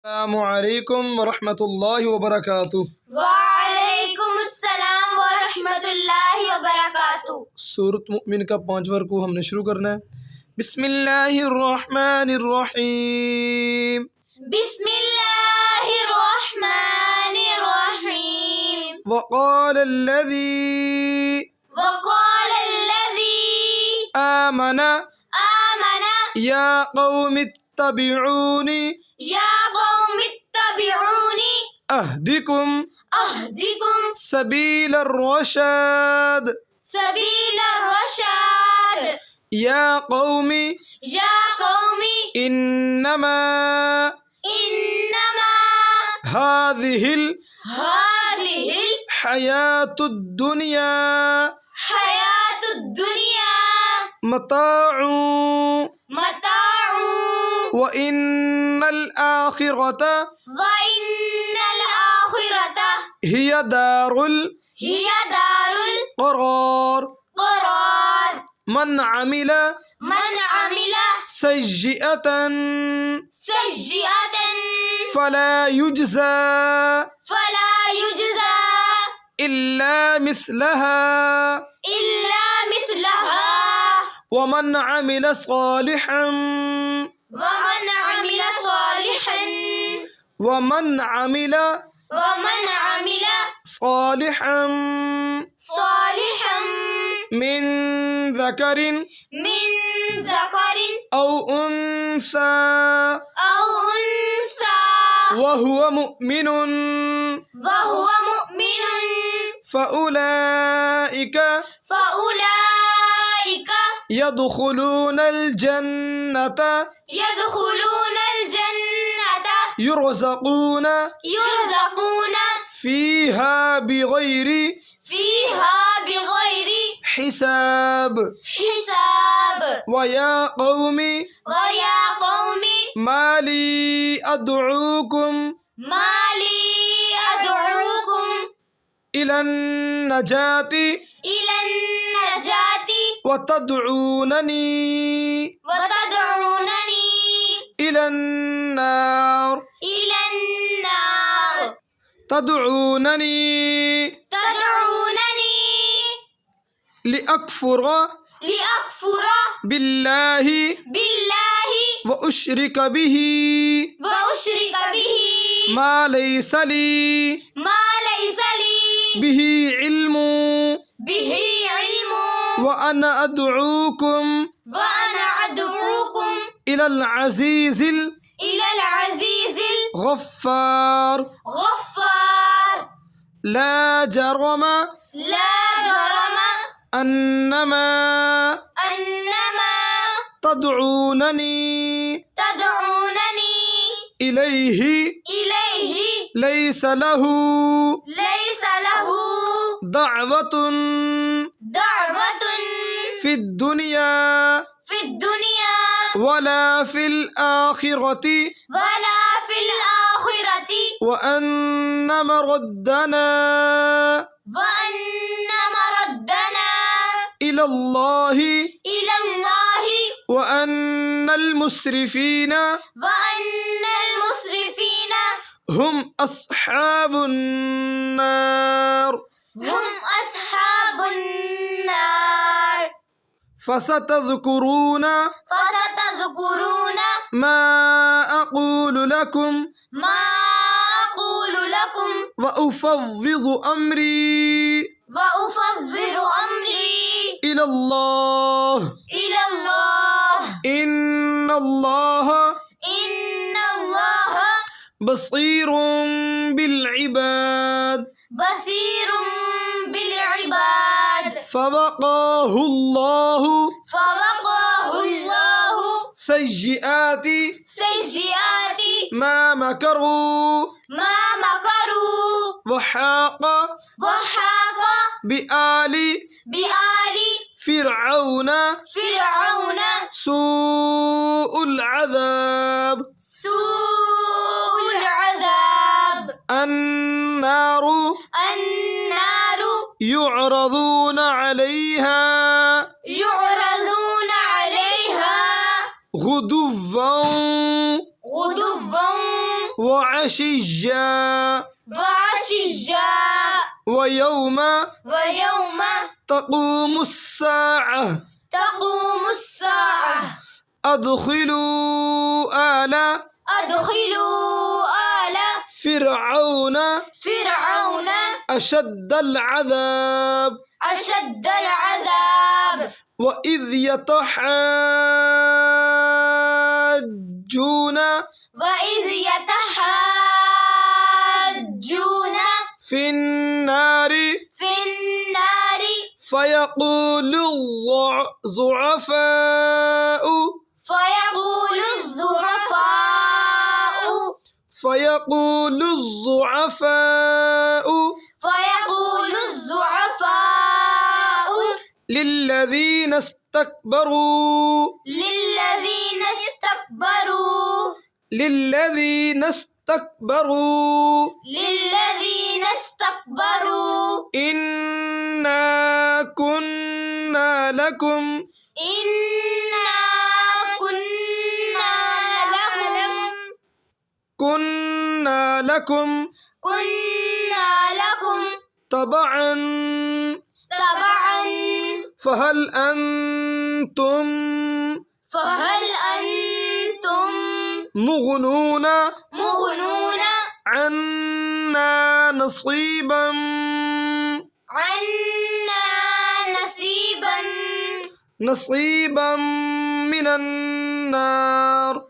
अस्सलामुअलैकुम वरहमतुल्लाहि वबरकातुह। वालेकुम अस्सलाम व रहमतुल्लाहि व बरकातुहू। सूरत मुमिन का 5वां रुकू हमने शुरू करना है। बिस्मिल्लाहिर्रहमानिर्रहीम। बिस्मिल्लाहिर्रहमानिर्रहीम। वक़ालल्लज़ी आमना आमना या क़ौमि इत्तबिऊनी या क़ौमि इत्तबिऊनी अहदिकुम अहदिकुम सबीलर रशाद। सबीलर रशाद। या क़ौमि इन्नमा हाज़िहिल हाज़िहिल हयातुद दुनिया हयातुद दुनिया मताउन मताउन व इन्नल आखिरत व इन्नल आखिरत हिय दारुल हिय दारुल क़रार। क़रार। मन अमिला सय्यअतन सय्यअतन फला युज्ज़ा फला युज्ज़ा इल्ला मिस्लहा इल्ला मिस्लहा वमन अमिला सालिहन वमन अमिल सालिहन वमन अमिला सालिहन सालिहन मिन ज़करिन मिन ज़करिन औ उन्सा औ उन्सा वहुव मुमिनुन वहुव मुमिनुन फउलाइका यदखुलूनल जन्नत यदखुलूनल जन्नत युरज़क़ून फीहा बिगैरि हिसाब। हिसाब। वया क़ौमि माली अदऊकुम इलन नजाति वतदऊननी इलन नार तदऊननी लिअकफुर बिल्लाहि व उश्रिक बिही मा लैस ली बिही इल्मु व अना अदऊकुम इलल अज़ीज़िल गफ़्फ़ार। ला जरम अन्नमा तदऊननी इलैहि लैस लहू दअवतुन फिद दुनिया वला फिल आखिरति व अन्न मरद्दना इलल्लाहि व अन्नल मुस्रिफीन हुम अस्हाबुन नार फसतज़कुरून मा अक़ूलु लकुम व उफ़व्विज़ु अम्री इलल्लाह इन्नल्लाह बसीरुम बिल इबाद फवक़ाहुल्लाहु सय्यिआति मा मकरू वहाक़ बिआली फ़िरऔन सूउल अज़ाब। अन्नारु युअरज़ून अलैहा गुदुव्वन व وعشيا وعشيا ويوم ويوم تقوم الساعة تقوم الساعة أدخلوا آل أدخلوا آل فرعون فرعون أشد العذاب أشد العذاب وإذ يتحاجون وإذ يتحاجون في النار في النار فيقول الضعفاء فيقول الضعفاء للذين استكبروا للذين استكبروا إنا كنا لكم إنا كنا لكم تبعا فهل أنتم مغنون عنا نصيبا من النار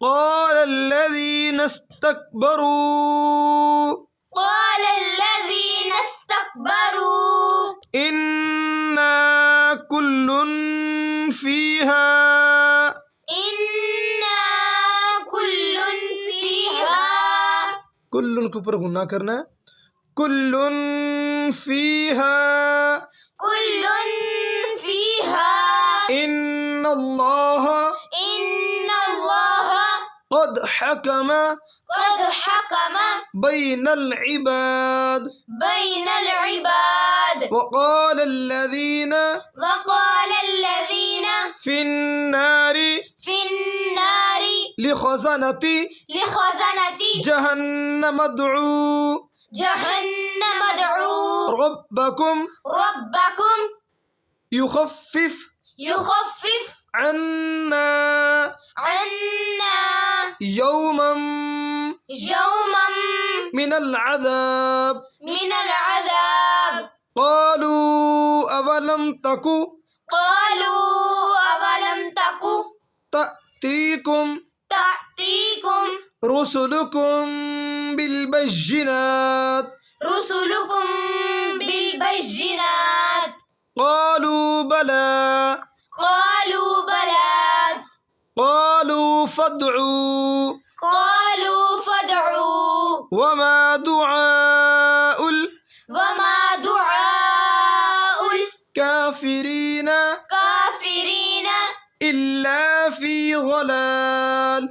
قال الذين استكبروا إنا كل فيها كل के ऊपर गुना करना है كل فيها إن الله قد حكم بين العباد وقال الذين في النار لخزنة جهنم ادعوا ربكم يخفف عنا يوما من العذاب قالوا أولم تك تأتيكم رسلكم بالبينات قالوا بلى قالوا فادعوا وما دعاء الكافرين إلا في ضلال